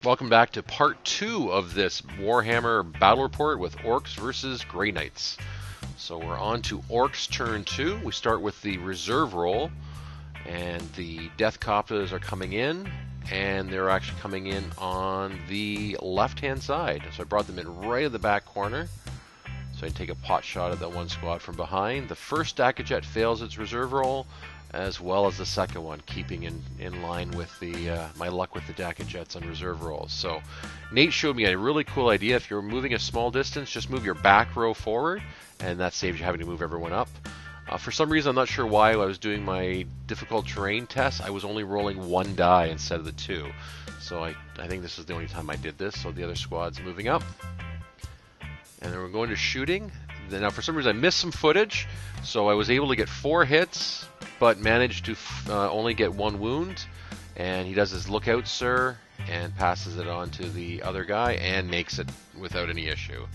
Welcome back to part 2 of this Warhammer battle report with Orks versus Grey Knights. So we're on to Orks turn 2. We start with the reserve roll, and the Death Coptas are coming in, and they're actually coming in on the left-hand side. So I brought them in right at the back corner, so I can take a pot shot at that one squad from behind. The first Dacajet fails its reserve roll, as well as the second one, keeping in line with the my luck with the Daca-Jets on reserve rolls. So Nate showed me a really cool idea. If you're moving a small distance, just move your back row forward, and that saves you having to move everyone up. For some reason, I'm not sure why, I was doing my difficult terrain test, I was only rolling one die instead of the two. So I think this is the only time I did this. So the other squad's moving up. And then we're going to shooting. Now for some reason I missed some footage, so I was able to get 4 hits, but managed to only get 1 wound. And he does his look out, sir, and passes it on to the other guy and makes it without any issue.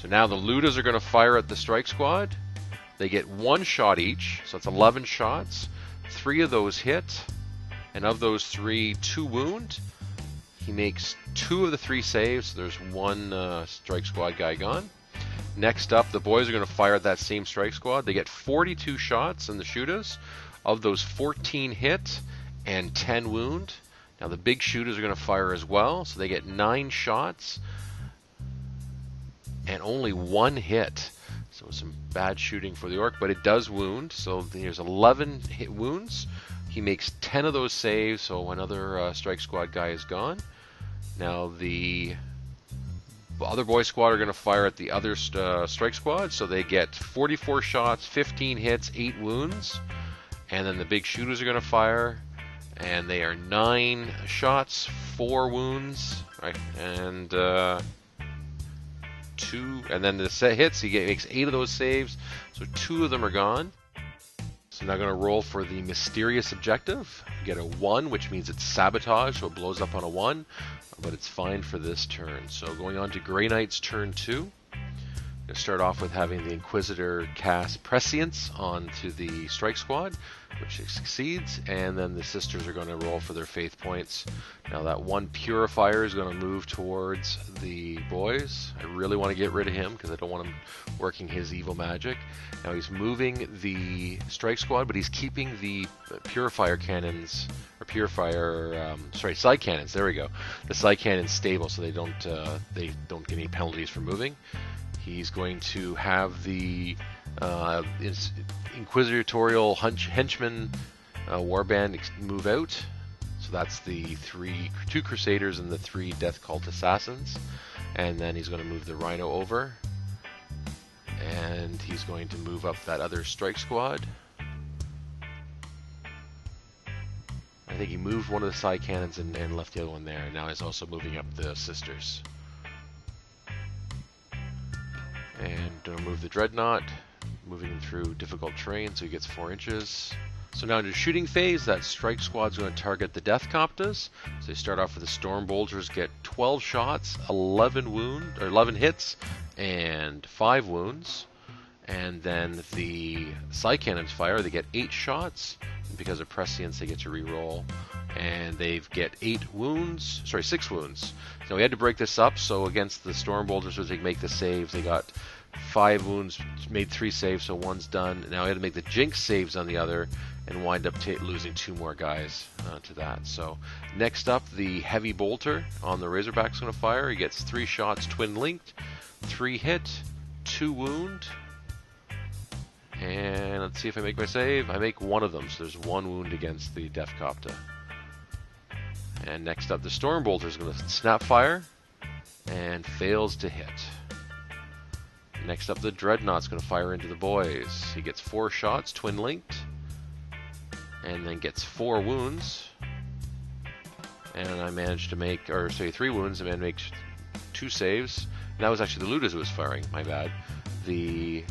So now the Ludas are going to fire at the strike squad. They get 1 shot each, so it's 11 shots. 3 of those hit, and of those 3, 2 wound. He makes 2 of the 3 saves, so there's 1 strike squad guy gone. Next up, the boys are going to fire at that same strike squad. They get 42 shots in the shooters. Of those, 14 hit and 10 wound. Now the big shooters are going to fire as well, so they get 9 shots and only 1 hit. So some bad shooting for the Orc, but it does wound. So there's 11 hit wounds. He makes 10 of those saves, so another strike squad guy is gone. Now the other boy squad are going to fire at the other strike squad, so they get 44 shots, 15 hits, 8 wounds. And then the big shooters are going to fire, and they are 9 shots, 4 wounds, right? And 2, and then the set hits, he makes 8 of those saves, so 2 of them are gone. So now going to roll for the mysterious objective. Get a 1, which means it's sabotage, so it blows up on a 1, but it's fine for this turn. So going on to Grey Knight's turn 2. Going to start off with having the Inquisitor cast Prescience onto the strike squad, which succeeds, and then the sisters are going to roll for their faith points. Now that 1 purifier is going to move towards the boys. I really want to get rid of him because I don't want him working his evil magic. Now he's moving the strike squad, but he's keeping the purifier cannons, or side cannons. There we go. The side cannons stable, so they don't get any penalties for moving. He's going to have the Inquisitorial Henchman warband move out. So that's the 2 Crusaders and the 3 Death Cult Assassins. And then he's going to move the Rhino over. And he's going to move up that other strike squad. I think he moved one of the side cannons and left the other one there. Now he's also moving up the sisters. And move the Dreadnought, moving him through difficult terrain, so he gets 4 inches. So now in the shooting phase, that strike squad's going to target the Death Coptas. So they start off with the Storm Bolters, get 12 shots, 11 hits, and 5 wounds. And then the side cannons fire. They get 8 shots. And because of prescience, they get to re-roll. And they get 6 wounds. Now we had to break this up, so against the Storm Bolters, as they make the saves, they got 5 wounds, made 3 saves, so 1's done. Now we had to make the Jinx saves on the other, and wind up losing 2 more guys to that. So next up, the Heavy Bolter on the Razorback's going to fire. He gets 3 shots, twin linked, 3 hit, 2 wound. And let's see if I make my save. I make 1 of them, so there's 1 wound against the Death Copta. And next up, the Storm Bolter is going to snap fire and fails to hit. Next up, the Dreadnought's going to fire into the boys. He gets 4 shots, twin linked, and then gets 4 wounds. And I managed to make, 3 wounds, and then makes 2 saves. And that was actually the Ludas who was firing, my bad. The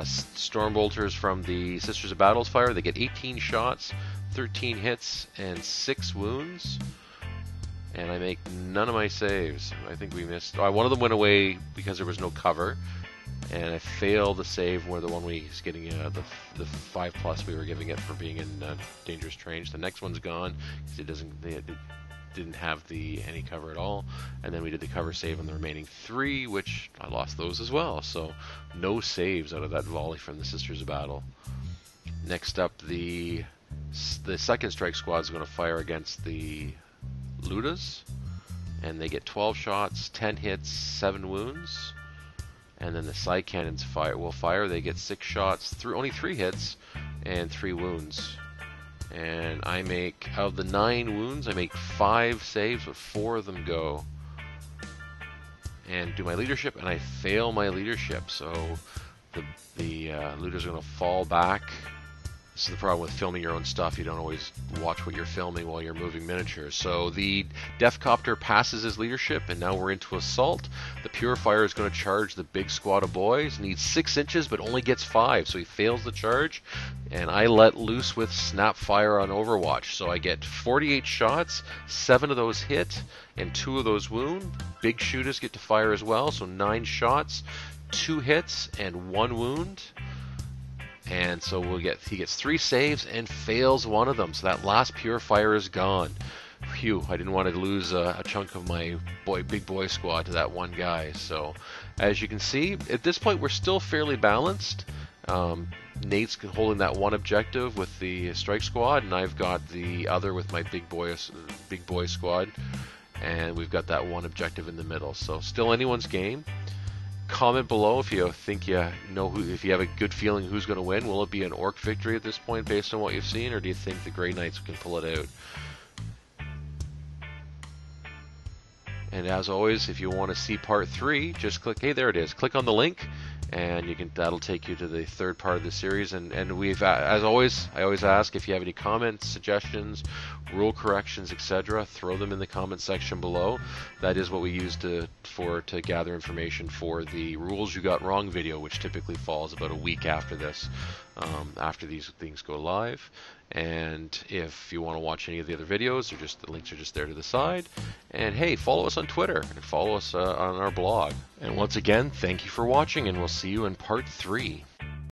Storm Bolters from the Sisters of Battles fire. They get 18 shots, 13 hits, and 6 wounds. And I make none of my saves. I think we missed. One of them went away because there was no cover. And I failed the save where the one was getting the 5+ we were giving it for being in dangerous range. The next one's gone because it didn't have any cover at all. And then we did the cover save on the remaining 3, which I lost those as well. So no saves out of that volley from the Sisters of Battle. Next up, the second strike squad is going to fire against the Ludas, and they get 12 shots, 10 hits, 7 wounds. And then the side cannons will fire. They get 6 shots, only 3 hits, and 3 wounds. And I make, out of the 9 wounds, I make 5 saves, but 4 of them go. And do my leadership, and I fail my leadership. So the looters are going to fall back. This is the problem with filming your own stuff. You don't always watch what you're filming while you're moving miniatures. So the Deff Copter passes his leadership, and now we're into assault. The Purifier is going to charge the big squad of boys. Needs 6 inches, but only gets 5, so he fails the charge. And I let loose with Snap Fire on Overwatch. So I get 48 shots, 7 of those hit, and 2 of those wound. Big shooters get to fire as well, so 9 shots, 2 hits, and 1 wound. And so he gets 3 saves and fails 1 of them. So that last Purifier is gone. Phew, I didn't want to lose a chunk of my big boy squad to that one guy. So as you can see, at this point we're still fairly balanced. Nate's holding that one objective with the strike squad, and I've got the other with my big boy squad. And we've got that one objective in the middle. So still anyone's game. Comment below if you think if you have a good feeling who's going to win. Will it be an Orc victory at this point based on what you've seen, or do you think the Grey Knights can pull it out? And as always, if you want to see part 3, just click, hey, there it is. Click on the link, and that'll take you to the 3rd part of the series. And we've, as always, I always ask if you have any comments, suggestions, rule corrections, etc. Throw them in the comment section below. That is what we use to gather information for the Rules You Got Wrong video, which typically falls about a week after this, after these things go live. And if you want to watch any of the other videos, the links are just there to the side. And hey, follow us on Twitter and follow us on our blog. And once again, thank you for watching, and we'll see you in part 3.